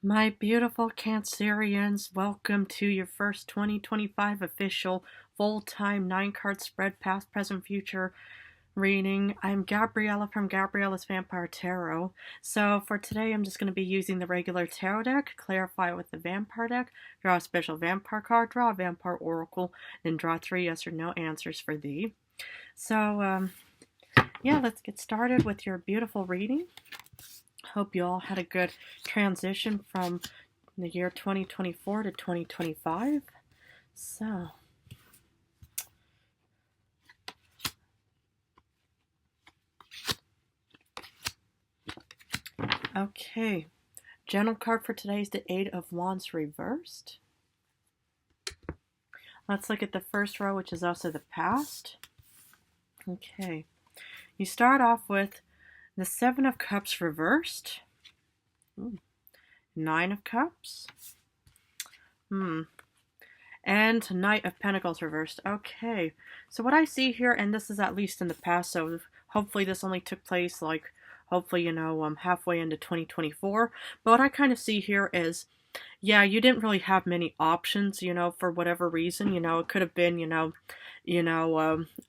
My beautiful Cancerians, welcome to your first 2025 official full-time 9-card spread past, present, future reading. I'm Gabriella from Gabriella's Vampire Tarot. So for today, I'm just going to be using the regular tarot deck, clarify it with the vampire deck, draw a special vampire card, draw a vampire oracle, then draw 3 yes or no answers for thee. So, yeah, let's get started with your beautiful reading. Hope you all had a good transition from the year 2024 to 2025. So, okay. General card for today is the Eight of Wands reversed. Let's look at the first row, which is also the past. Okay. You start off with the Seven of Cups reversed. Nine of Cups. And Knight of Pentacles reversed. Okay. So what I see here, and this is at least in the past, so hopefully this only took place like, hopefully, halfway into 2024. But what I kind of see here is, yeah, you didn't really have many options, for whatever reason. It could have been,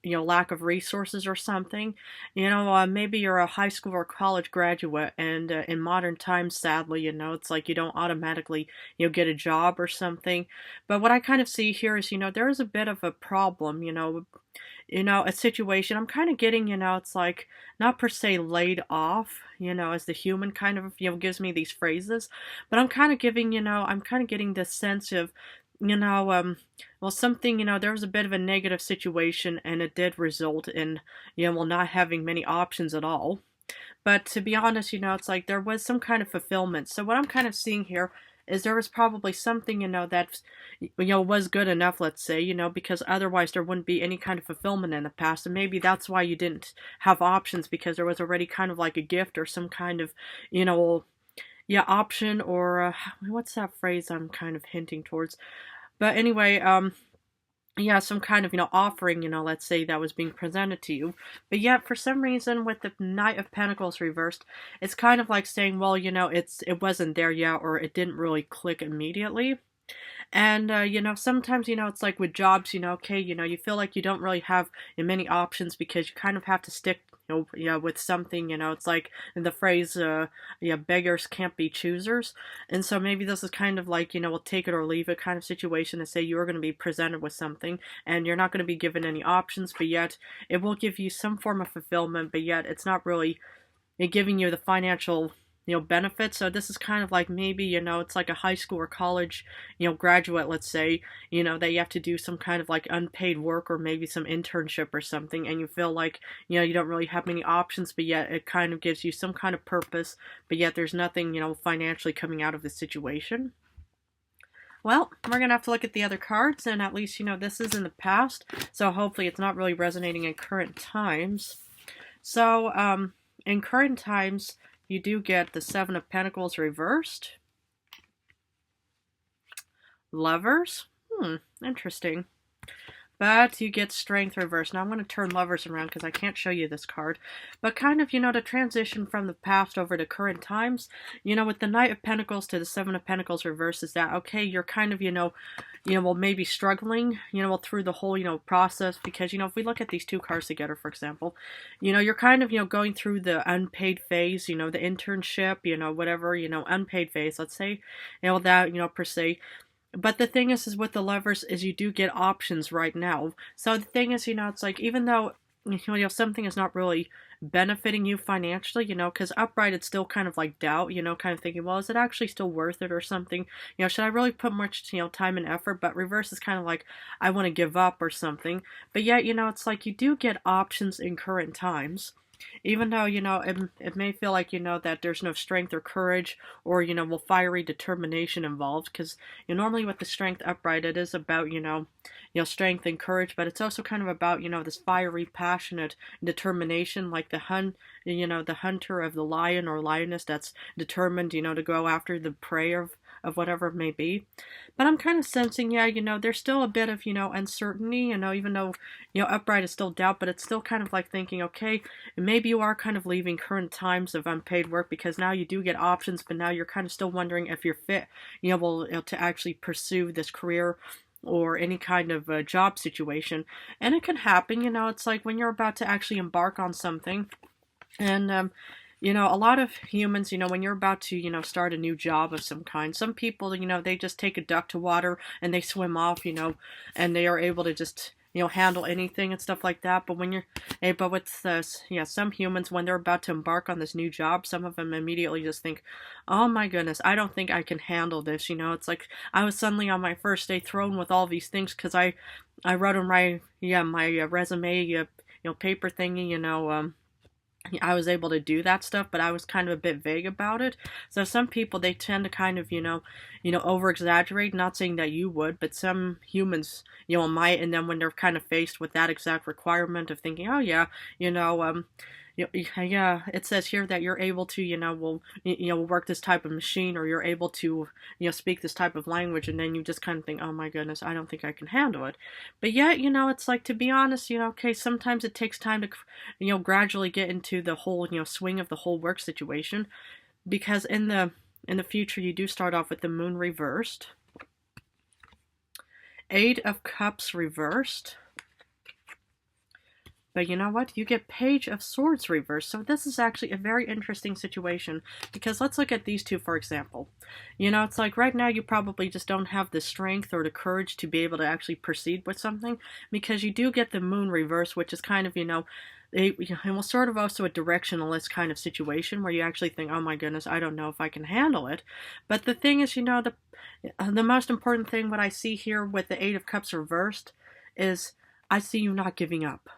lack of resources or something. Maybe you're a high school or college graduate, and in modern times, sadly, it's like you don't automatically, get a job or something. But what I kind of see here is, there is a bit of a problem, a situation. I'm kind of getting, it's like not per se laid off, as the human kind of, gives me these phrases, but I'm kind of giving, I'm kind of getting this sense of, something, there was a bit of a negative situation and it did result in, not having many options at all. But to be honest, it's like there was some kind of fulfillment. So what I'm kind of seeing here is there was probably something, that, was good enough, let's say, because otherwise there wouldn't be any kind of fulfillment in the past. And maybe that's why you didn't have options, because there was already kind of like a gift or some kind of, option, or what's that phrase I'm kind of hinting towards? But anyway, yeah, some kind of, offering, let's say, that was being presented to you. But yet, for some reason, with the Knight of Pentacles reversed, it's kind of like saying, well, it wasn't there yet, or it didn't really click immediately. And, sometimes, it's like with jobs, okay, you feel like you don't really have many options because you kind of have to stick, with something, it's like the phrase, beggars can't be choosers. And so maybe this is kind of like, we'll take it or leave it kind of situation to say you're going to be presented with something and you're not going to be given any options, but yet it will give you some form of fulfillment, but yet it's not really giving you the financial benefits. So this is kind of like maybe, it's like a high school or college, graduate, let's say, that you have to do some kind of like unpaid work or maybe some internship or something, and you feel like, you don't really have many options, but yet it kind of gives you some kind of purpose, but yet there's nothing, financially coming out of the situation. Well, we're going to have to look at the other cards, and at least, this is in the past, so hopefully it's not really resonating in current times. So, in current times, you do get the Seven of Pentacles reversed. Lovers. Interesting. But you get Strength reversed. Now I'm going to turn Lovers around because I can't show you this card. But kind of, to transition from the past over to current times, with the Knight of Pentacles to the Seven of Pentacles reversed, is that, okay, you're kind of, maybe struggling, through the whole, process. Because, if we look at these two cards together, for example, you're kind of, going through the unpaid phase, the internship, whatever, unpaid phase, let's say, that, per se. But the thing is with the Lovers is you do get options right now. So the thing is, it's like, even though, something is not really benefiting you financially, because upright, it's still kind of like doubt, kind of thinking, well, is it actually still worth it or something? Should I really put much, time and effort? But reverse is kind of like, I want to give up or something. But yet, it's like you do get options in current times. Even though, it may feel like, that there's no strength or courage or, fiery determination involved. Because, normally with the Strength upright, it is about, strength and courage. But it's also kind of about, this fiery, passionate determination, like the the hunter of the lion or lioness that's determined, to go after the prey of whatever it may be. But I'm kind of sensing, yeah, there's still a bit of, uncertainty, even though, upright is still doubt, but it's still kind of like thinking, okay, maybe you are kind of leaving current times of unpaid work because now you do get options, but now you're kind of still wondering if you're fit, well, to actually pursue this career or any kind of job situation. And it can happen, it's like when you're about to actually embark on something. And, a lot of humans, when you're about to, start a new job of some kind, some people, they just take a duck to water and they swim off, and they are able to just, handle anything and stuff like that. But but with this, some humans, when they're about to embark on this new job, some of them immediately just think, oh my goodness, I don't think I can handle this. It's like I was suddenly on my first day thrown with all these things because I wrote on my resume, paper thingy, I was able to do that stuff, but I was kind of a bit vague about it. So some people, they tend to kind of, over exaggerate, not saying that you would, but some humans, might, and then when they're kind of faced with that exact requirement of thinking, oh yeah, yeah, it says here that you're able to, work this type of machine, or you're able to, speak this type of language, and then you just kind of think, oh my goodness, I don't think I can handle it. But yet, it's like, to be honest, okay, sometimes it takes time to, gradually get into the whole, swing of the whole work situation, because in the future, you do start off with the Moon reversed, Eight of Cups reversed. But you know what? You get Page of Swords reversed. So this is actually a very interesting situation, because let's look at these two, for example. It's like right now you probably just don't have the strength or the courage to be able to actually proceed with something, because you do get the Moon reverse, which is kind of, it will sort of also a directionalist kind of situation where you actually think, oh my goodness, I don't know if I can handle it. But the thing is, the most important thing, what I see here with the Eight of Cups reversed, is I see you not giving up.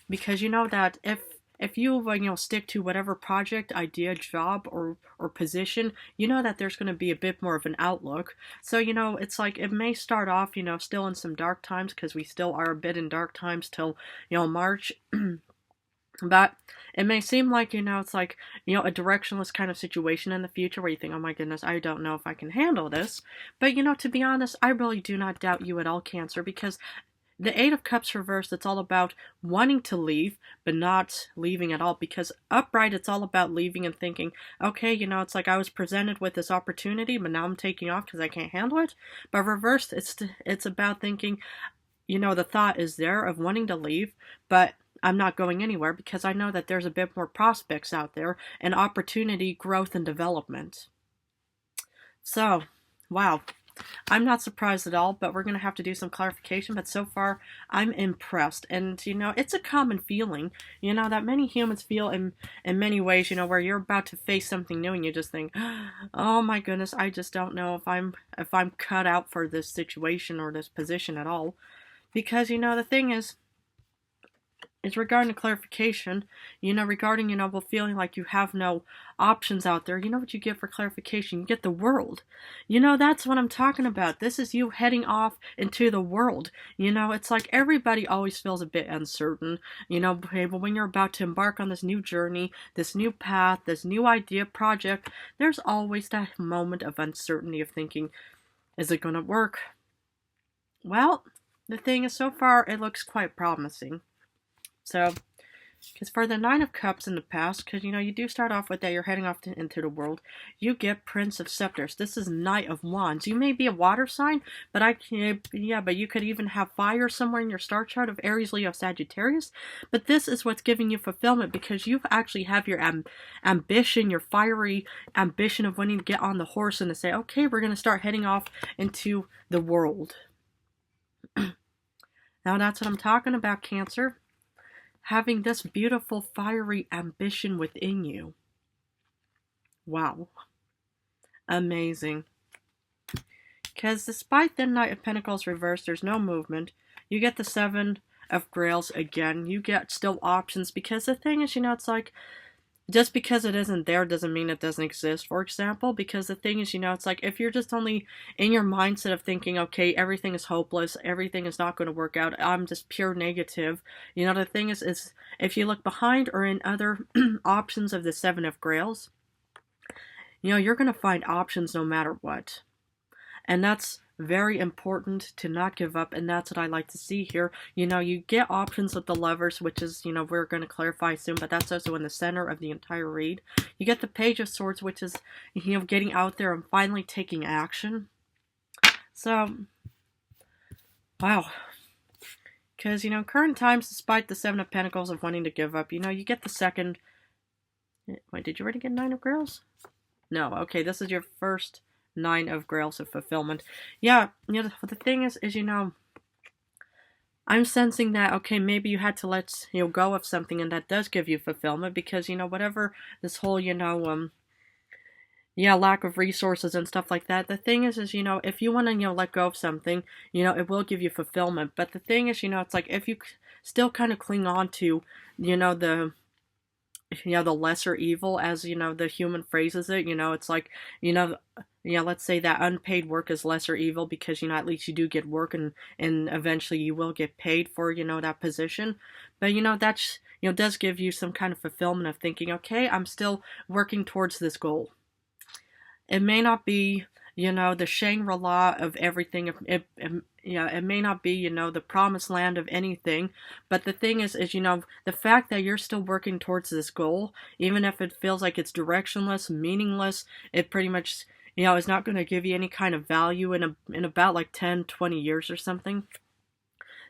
Because that if you stick to whatever project, idea, job, or position, that there's going to be a bit more of an outlook. So it's like it may start off still in some dark times, because we still are a bit in dark times till March. But it may seem like, it's like, a directionless kind of situation in the future where you think, oh my goodness, I don't know if I can handle this. But, to be honest, I really do not doubt you at all, Cancer, because the Eight of Cups reversed, it's all about wanting to leave, but not leaving at all. Because upright, it's all about leaving and thinking, okay, it's like I was presented with this opportunity, but now I'm taking off because I can't handle it. But reversed, it's about thinking, the thought is there of wanting to leave, but I'm not going anywhere because I know that there's a bit more prospects out there and opportunity, growth, and development. So, wow. I'm not surprised at all, but we're going to have to do some clarification. But so far, I'm impressed. And, it's a common feeling, that many humans feel in many ways, where you're about to face something new and you just think, oh my goodness, I just don't know if I'm cut out for this situation or this position at all. Because, the thing is regarding the clarification, regarding, well, feeling like you have no options out there, what you get for clarification? You get the world. That's what I'm talking about. This is you heading off into the world. It's like everybody always feels a bit uncertain, but when you're about to embark on this new journey, this new path, this new idea, project, there's always that moment of uncertainty of thinking, is it going to work? Well, the thing is, so far, it looks quite promising. So, because for the Nine of Cups in the past, because, you do start off with that, you're heading off into the world, you get Prince of Scepters. This is Knight of Wands. You may be a water sign, but but you could even have fire somewhere in your star chart of Aries, Leo, Sagittarius. But this is what's giving you fulfillment, because you actually have your ambition, your fiery ambition of wanting to get on the horse and to say, okay, we're going to start heading off into the world. Now, that's what I'm talking about, Cancer. Having this beautiful, fiery ambition within you. Wow. Amazing. Because despite the Knight of Pentacles reversed, there's no movement. You get the Seven of Grails again. You get still options, because the thing is, it's like, just because it isn't there doesn't mean it doesn't exist, for example. Because the thing is, it's like, if you're just only in your mindset of thinking, okay, everything is hopeless, everything is not going to work out, I'm just pure negative, the thing is if you look behind or in other options of the Seven of Grails, you're going to find options no matter what. And that's very important to not give up, and that's what I like to see here. You know, you get options with the Lovers, which is, you know, we're going to clarify soon, but that's also in the center of the entire read. You get the Page of Swords, which is, you know, getting out there and finally taking action. So, wow. Because, you know, current times, despite the Seven of Pentacles of wanting to give up, you know, you get the second... Wait, did you already get Nine of Grails? No, okay, this is your first Nine of Grails of fulfillment. Yeah, you know, the thing is, you know, I'm sensing that, okay, maybe you had to let, you know, go of something, and that does give you fulfillment, because, you know, whatever this whole, you know, yeah, lack of resources and stuff like that. The thing is, you know, if you want to, you know, let go of something, you know, it will give you fulfillment. But the thing is, you know, it's like, if you still kind of cling on to, you know, the lesser evil, as, you know, the human phrases it, you know, it's like, you know, let's say that unpaid work is lesser evil, because, you know, at least you do get work, and eventually you will get paid for, you know, that position. But, you know, that's, you know, does give you some kind of fulfillment of thinking, okay, I'm still working towards this goal. It may not be, you know, the Shangri-La of everything. It may not be, you know, the promised land of anything. But the thing is, you know, the fact that you're still working towards this goal, even if it feels like it's directionless, meaningless, it pretty much, you know, is not going to give you any kind of value in about like 10, 20 years or something.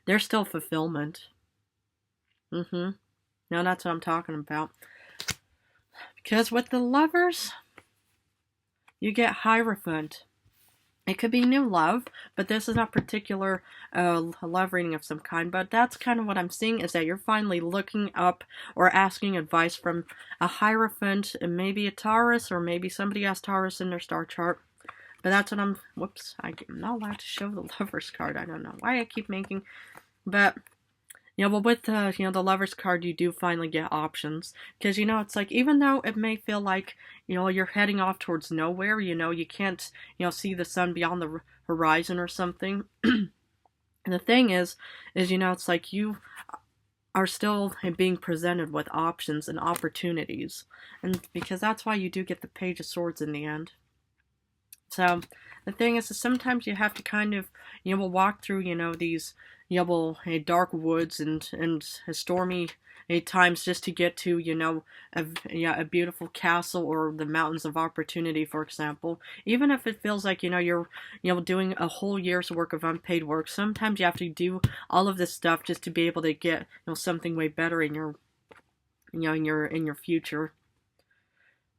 There's still fulfillment. No, that's what I'm talking about. Because with the Lovers, you get Hierophant. It could be new love, but this is not particular love reading of some kind. But that's kind of what I'm seeing, is that you're finally looking up or asking advice from a Hierophant, and maybe a Taurus, or maybe somebody has Taurus in their star chart. But that's what I'm... Whoops, I'm not allowed to show the Lovers card. I don't know why I keep making... But... you know, but with the, you know, the Lovers card, you do finally get options. Because, you know, it's like, even though it may feel like, you know, you're heading off towards nowhere, you know, you can't, you know, see the sun beyond the horizon or something. And the thing is, you know, it's like you are still being presented with options and opportunities. And because that's why you do get the Page of Swords in the end. So, the thing is sometimes you have to kind of, you know, walk through, you know, these, you know, dark woods and stormy times, just to get to, you know, a beautiful castle, or the Mountains of Opportunity, for example. Even if it feels like, you know, you're, you know, doing a whole year's work of unpaid work, sometimes you have to do all of this stuff just to be able to get, you know, something way better in your, you know, in your future.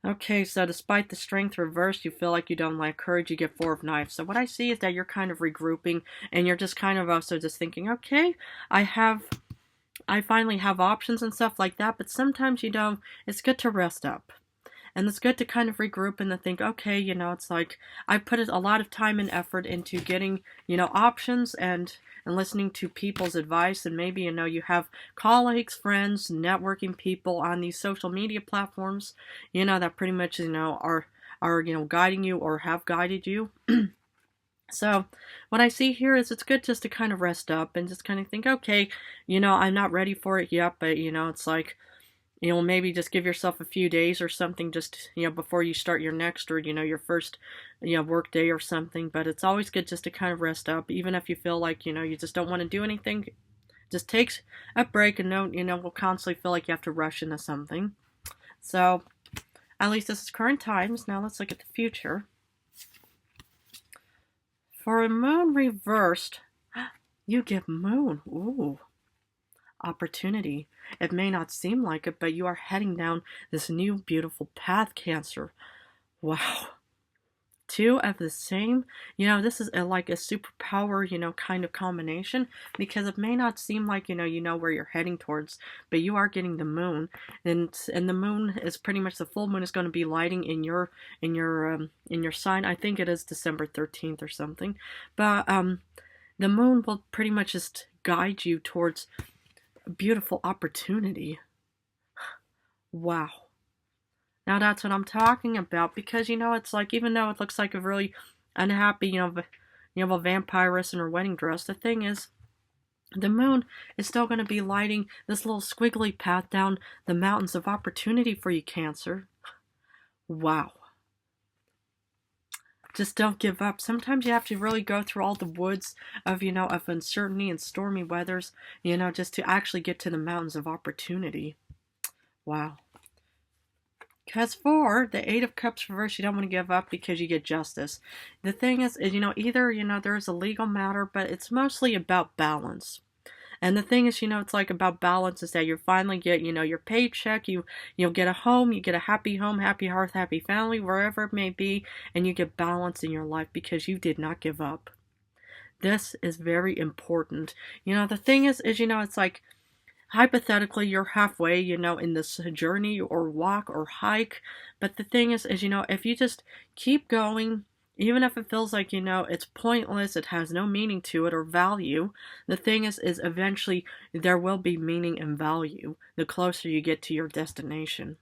Okay, so despite the Strength reversed, you feel like you don't lack courage, you get Four of Knives. So what I see is that you're kind of regrouping, and you're just kind of also just thinking, okay, I finally have options and stuff like that, but sometimes, you know, it's good to rest up. And it's good to kind of regroup and to think, okay, you know, it's like, I put a lot of time and effort into getting, you know, options and listening to people's advice. And maybe, you know, you have colleagues, friends, networking people on these social media platforms, you know, that pretty much, you know, are, you know, guiding you or have guided you. So, what I see here is it's good just to kind of rest up and just kind of think, okay, you know, I'm not ready for it yet, but, you know, it's like, you know, maybe just give yourself a few days or something, just, you know, before you start your next, or, you know, your first, you know, work day or something. But it's always good just to kind of rest up, even if you feel like, you know, you just don't want to do anything. Just take a break, and don't, you know, will constantly feel like you have to rush into something. So, at least this is current times. Now let's look at the future. For a Moon reversed, you get Moon. Ooh. Opportunity. It may not seem like it, but you are heading down this new beautiful path, Cancer. Wow. Two of the same, you know, this is like a superpower, you know, kind of combination, because it may not seem like, you know where you're heading towards, but you are getting the moon, and the moon is pretty much, the full moon is going to be lighting in your sign. I think it is December 13th or something, but the moon will pretty much just guide you towards a beautiful opportunity. Wow. Now that's what I'm talking about, because, you know, it's like, even though it looks like a really unhappy, you know, a vampiress in her wedding dress, the thing is, the moon is still going to be lighting this little squiggly path down the Mountains of Opportunity for you, Cancer. Wow. just don't give up. Sometimes you have to really go through all the woods of, of uncertainty and stormy weathers, just to actually get to the mountains of opportunity. Wow. Because for the Eight of Cups reverse, you don't want to give up because you get justice. The thing is either, there's a legal matter, but it's mostly about balance. And the thing is, it's like about balance is that you finally get, your paycheck, you'll get a home, you get a happy home, happy hearth, happy family, wherever it may be, and you get balance in your life because you did not give up. This is very important. The thing is, it's like, hypothetically, you're halfway, in this journey or walk or hike. But the thing is, if you just keep going, even if it feels like, it's pointless, it has no meaning to it or value, the thing is eventually there will be meaning and value the closer you get to your destination.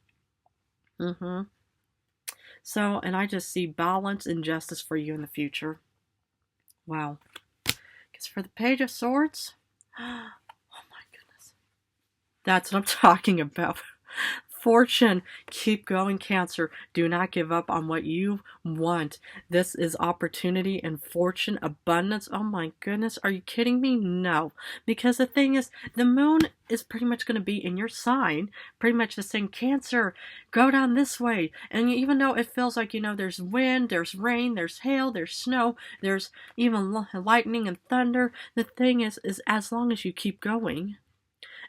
So, and I just see balance and justice for you in the future. Wow. Because for the Page of Swords, that's what I'm talking about. Fortune. Keep going, Cancer. Do not give up on what you want. This is opportunity and fortune, abundance. Oh my goodness. Are you kidding me? No. Because the thing is, the moon is pretty much going to be in your sign. Pretty much just saying, Cancer, go down this way. And even though it feels like, there's wind, there's rain, there's hail, there's snow, there's even lightning and thunder. The thing is as long as you keep going,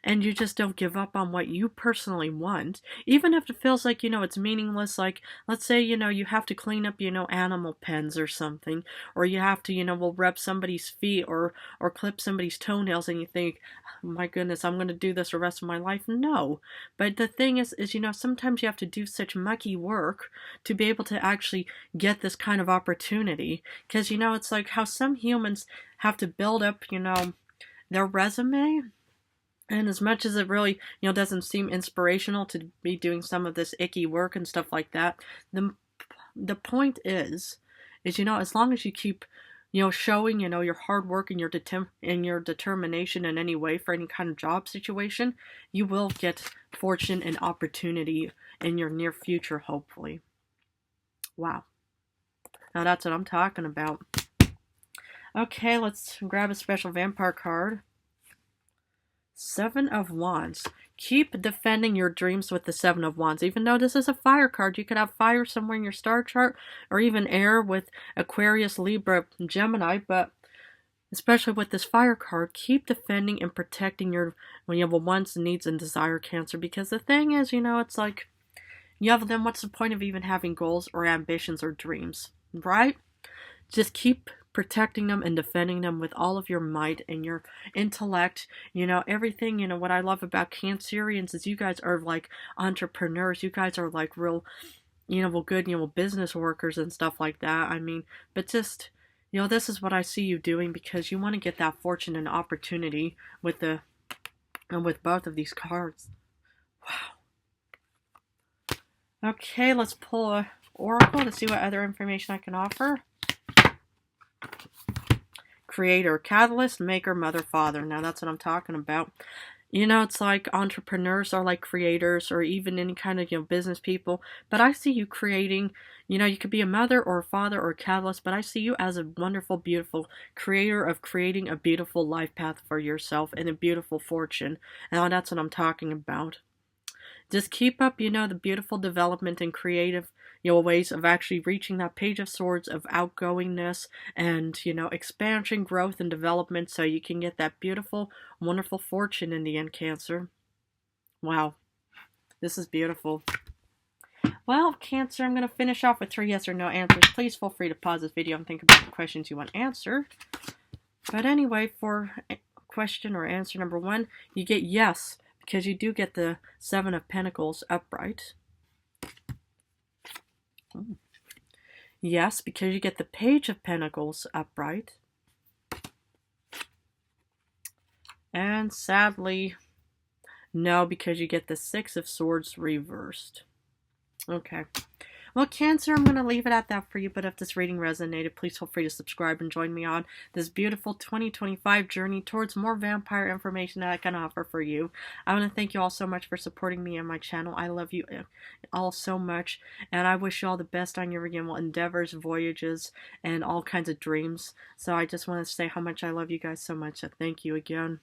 and you just don't give up on what you personally want, even if it feels like, it's meaningless. Like, let's say, you have to clean up, animal pens or something, or you have to, will rub somebody's feet or clip somebody's toenails, and you think, oh, my goodness, I'm going to do this the rest of my life. No. But the thing is, sometimes you have to do such mucky work to be able to actually get this kind of opportunity. Because, it's like how some humans have to build up, their resume. And as much as it really, doesn't seem inspirational to be doing some of this icky work and stuff like that, the point is, as long as you keep, showing, your hard work and your determination in any way for any kind of job situation, you will get fortune and opportunity in your near future, hopefully. Wow. Now that's what I'm talking about. Okay, let's grab a special vampire card. Seven of Wands. Keep defending your dreams with the Seven of Wands. Even though this is a fire card, you could have fire somewhere in your star chart, or even air with Aquarius, Libra, Gemini, but especially with this fire card, keep defending and protecting your wants, needs, and desire, Cancer. Because the thing is, it's like, then what's the point of even having goals or ambitions or dreams, right? Just keep protecting them and defending them with all of your might and your intellect, everything. What I love about Cancerians is you guys are like entrepreneurs. You guys are like real, good, business workers and stuff like that. I mean, but just, this is what I see you doing because you want to get that fortune and opportunity with both of these cards. Wow. Okay, let's pull a oracle to see what other information I can offer. Creator, catalyst, maker, mother, father. Now that's what I'm talking about. It's like entrepreneurs are like creators, or even any kind of, business people. But I see you creating, you could be a mother or a father or a catalyst, but I see you as a wonderful, beautiful creator of creating a beautiful life path for yourself and a beautiful fortune. Now that's what I'm talking about. Just keep up, the beautiful development and creative, ways of actually reaching that Page of Swords of outgoingness and, expansion, growth, and development so you can get that beautiful, wonderful fortune in the end, Cancer. Wow. This is beautiful. Well, Cancer, I'm going to finish off with 3 yes or no answers. Please feel free to pause this video and think about the questions you want answered. But anyway, for question or answer number 1, you get yes, because you do get the 7 of Pentacles upright. Yes, because you get the Page of Pentacles upright. And sadly, no, because you get the 6 of Swords reversed. Okay. Well, Cancer, I'm going to leave it at that for you, but if this reading resonated, please feel free to subscribe and join me on this beautiful 2025 journey towards more vampire information that I can offer for you. I want to thank you all so much for supporting me and my channel. I love you all so much, and I wish you all the best on your endeavors, voyages, and all kinds of dreams. So I just want to say how much I love you guys so much. So thank you again.